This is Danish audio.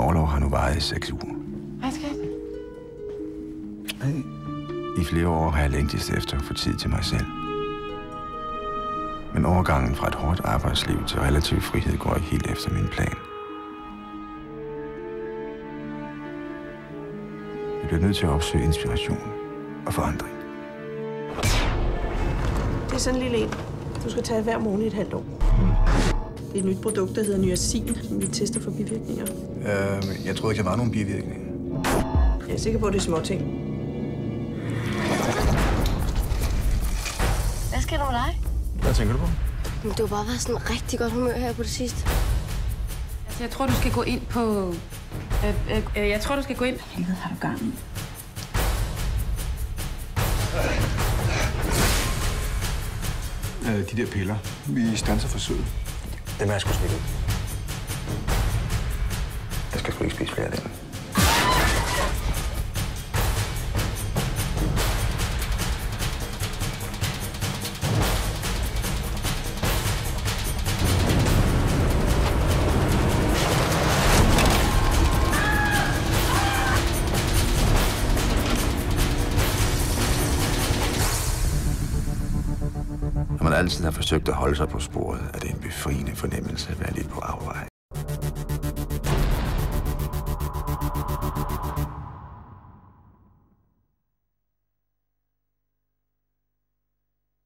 orlov har nu varet i 6 uger. Hej, skat. Hey. I flere år har jeg længtes efter at få tid til mig selv. Men overgangen fra et hårdt arbejdsliv til relativ frihed går ikke helt efter min plan. Jeg bliver nødt til at opsøge inspiration og forandring. Det er sådan en lille en. Du skal tage hver morgen i et halvt år. Det er et nyt produkt, der hedder Nyasin, som vi tester for bivirkninger. Jeg troede ikke, der var nogen bivirkninger. Jeg er sikker på, at det er små ting. Hvad sker der med dig? Hvad tænker du på? Du har bare været sådan rigtig godt humør her på det sidste. Altså, jeg tror, du skal gå ind på... jeg tror, du skal gå ind... Helvede, har du gang i? De der piller. Vi standser forsøget. Dem er jeg sgu smidt ud. Jeg skal sgu ikke spise flere af dem. Når man altid har forsøgt at holde sig på sporet, er det en befriende fornemmelse at være lidt på afvej.